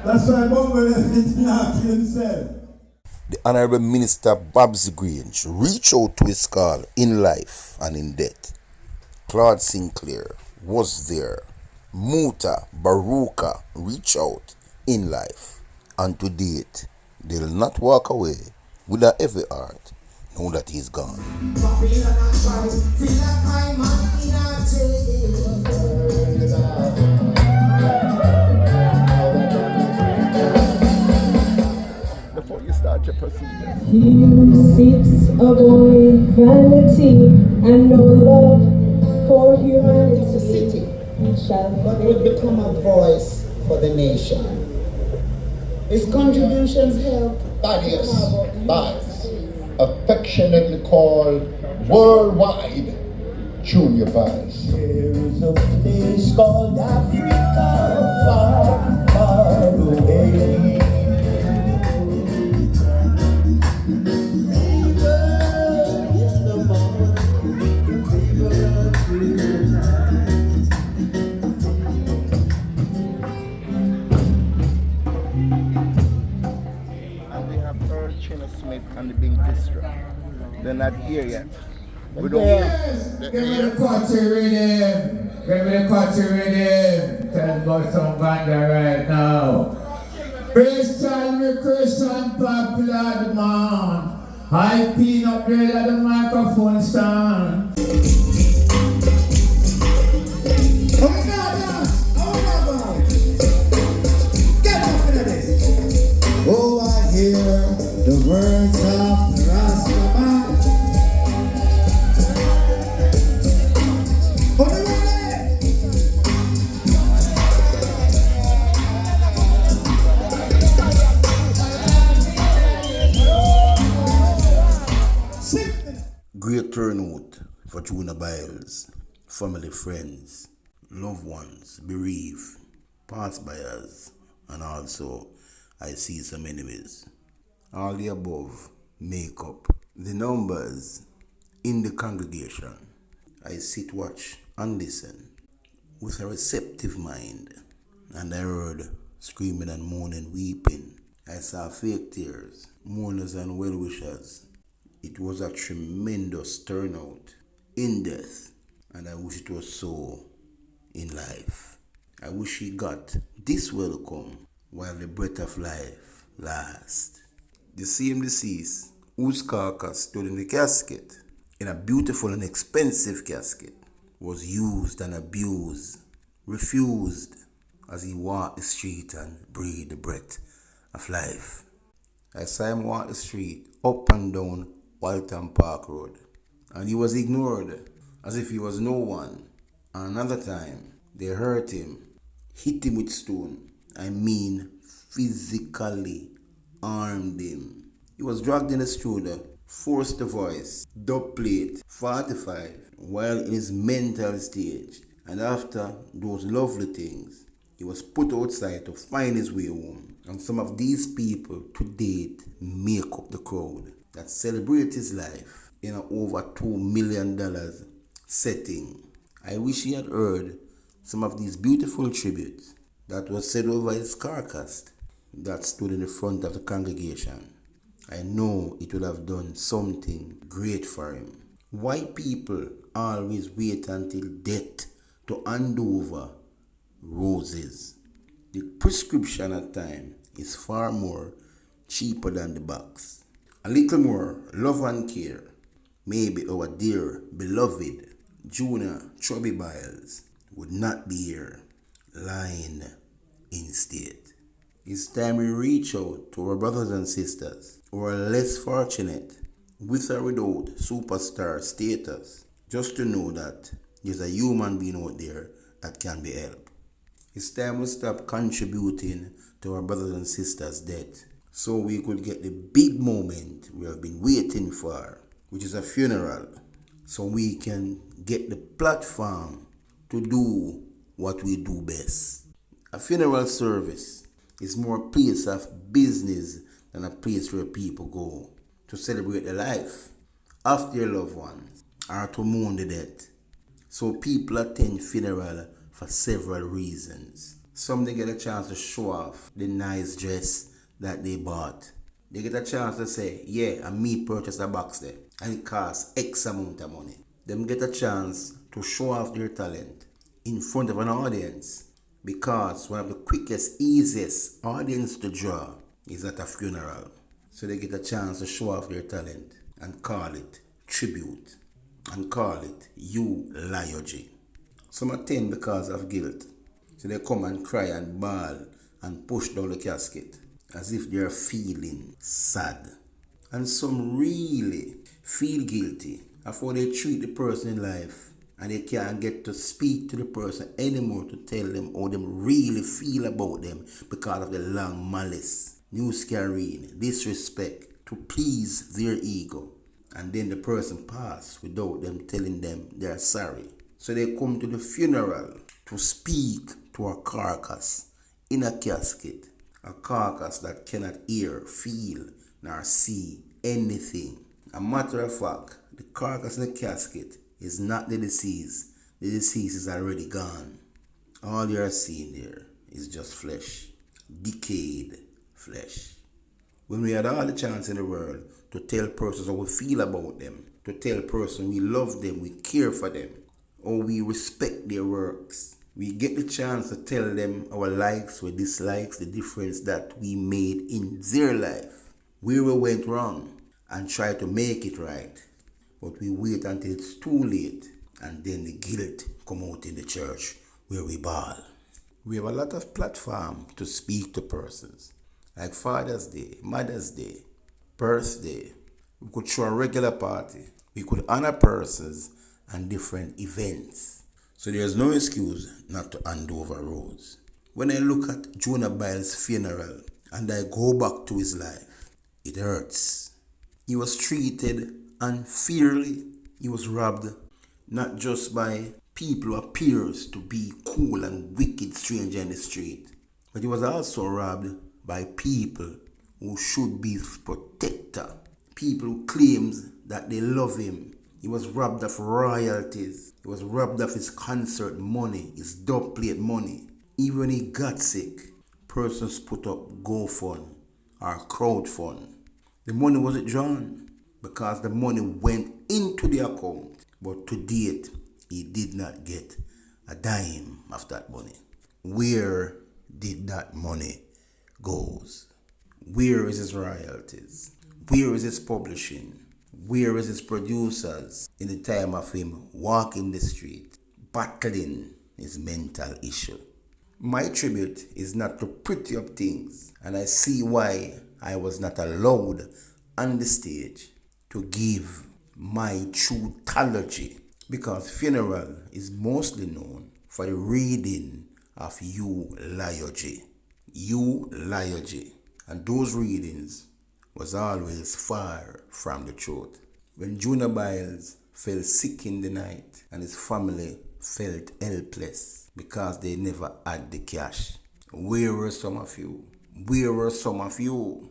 That's why Bungle left it not to himself. The Honorable Minister Babs Grange reached out to his call in life and in death. Claude Sinclair was there. Muta Baruka reached out in life. And to date, they'll not walk away with a heavy heart now that he's gone. Before you start your procedure. He who seeks avoid vanity and no love for humanity shall but will become a voice for the nation. His contributions help Byles, affectionately called worldwide Junior Byles. There is a place called Africa, far, far away. And we have Earl Chino Smith and the Bing Distra. They're not here yet. We don't Give me the country rhythm. Give me the country rhythm. Tell them about some banda right now. Christian popular demand. High pin up there at the microphone stand. Oh, I hear the words of Rastaman. Great turnout for Junior Byles, family, friends, loved ones, bereaved, passed by us, and also I see some enemies. All the above make up the numbers in the congregation. I sit, watch, and listen with a receptive mind, and I heard screaming and moaning, weeping. I saw fake tears, mourners and well-wishers. It was a tremendous turnout in death, and I wish it was so in life. I wish he got this welcome while the breath of life lasts. The same deceased whose carcass stood in the casket, in a beautiful and expensive casket, was used and abused, refused as he walked the street and breathed the breath of life. I saw him walk the street up and down Walton Park Road, and he was ignored as if he was no one. And another time, they hurt him, hit him with stone. I mean, physically armed him. He was dragged in a stroller, forced to voice, dub plate, 45, while in his mental stage. And after those lovely things, he was put outside to find his way home. And some of these people to date make up the crowd that celebrate his life in an over $2 million setting. I wish he had heard some of these beautiful tributes that was said over his carcass that stood in the front of the congregation. I know it would have done something great for him. Why people always wait until death to hand over roses? The prescription at times is far more cheaper than the box. A little more love and care. Maybe our dear beloved Junior Chubby Byles would not be here, lying in state. It's time we reach out to our brothers and sisters who are less fortunate, with or without superstar status, just to know that there's a human being out there that can be helped. It's time we stop contributing to our brothers and sisters' death so we could get the big moment we have been waiting for, which is a funeral, so we can get the platform to do what we do best. A funeral service is more a place of business than a place where people go to celebrate the life of their loved ones or to mourn the death. So people attend funeral for several reasons. Some they get a chance to show off the nice dress that they bought. They get a chance to say, yeah, and me purchased a box there and it costs X amount of money. Them get a chance to show off their talent in front of an audience because one of the quickest, easiest audience to draw is at a funeral. So they get a chance to show off their talent and call it tribute and call it eulogy. Some attend because of guilt. So they come and cry and bawl and push down the casket as if they are feeling sad. And some really feel guilty of how they treat the person in life, and they can't get to speak to the person anymore to tell them how them really feel about them because of the long malice, news carrying, disrespect to please their ego. And then the person pass without them telling them they are sorry. So they come to the funeral to speak to a carcass in a casket, a carcass that cannot hear, feel, nor see anything. A matter of fact, the carcass in the casket is not the deceased. The deceased is already gone. All you are seeing there is just flesh, decayed flesh. When we had all the chance in the world to tell persons how we feel about them, to tell persons we love them, we care for them, or we respect their works, we get the chance to tell them our likes or dislikes, the difference that we made in their life, where we went wrong, and try to make it right. But we wait until it's too late, and then the guilt come out in the church where we bawl. We have a lot of platform to speak to persons, like Father's Day, Mother's Day, birthday. We could throw a regular party. We could honor persons and different events. So there's no excuse not to hand over roads. When I look at Jonah Byles' funeral and I go back to his life, it hurts. He was treated unfairly. He was robbed not just by people who appears to be cool and wicked stranger in the street, but he was also robbed by people who should be his protector, people who claims that they love him. He was robbed of royalties. He was robbed of his concert money, his dub plate money. Even when he got sick, persons put up GoFund or crowdfund. The money wasn't drawn because the money went into the account. But to date, he did not get a dime of that money. Where did that money go? Where is his royalties? Where is his publishing? Where is his producers in the time of him walking the street, battling his mental issue? My tribute is not to pretty up things, and I see why I was not allowed on the stage to give my true theology, because funeral is mostly known for the reading of eulogy. Eulogy. And those readings was always far from the truth. When Jonah Byles fell sick in the night and his family felt helpless because they never had the cash, where were some of you? Where were some of you?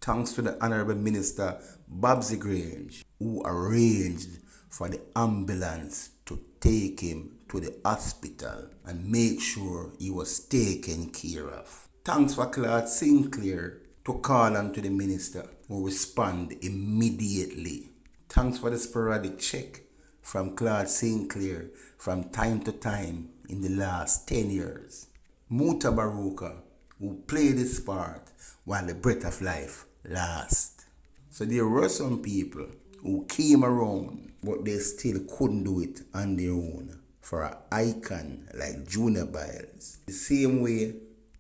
Thanks to the Honorable Minister Babsy Grange, who arranged for the ambulance to take him to the hospital and make sure he was taken care of. Thanks for Claude Sinclair to call on to the minister, who respond immediately. Thanks for the sporadic check from Claude Sinclair from time to time in the last 10 years. Muta Baruka, who played his part while the breath of life lasts. So there were some people who came around, but they still couldn't do it on their own for an icon like Jonah Byles. The same way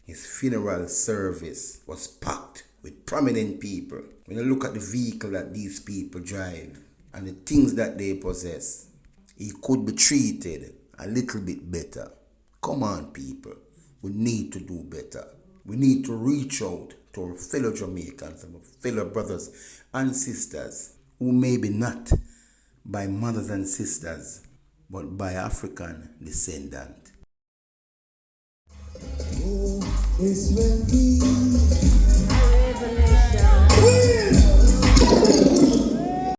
his funeral service was packed with prominent people. When you look at the vehicle that these people drive and the things that they possess, he could be treated a little bit better. Come on, people. We need to do better. We need to reach out to our fellow Jamaicans, our fellow brothers and sisters, who maybe not by mothers and sisters, but by African descendant. It's when we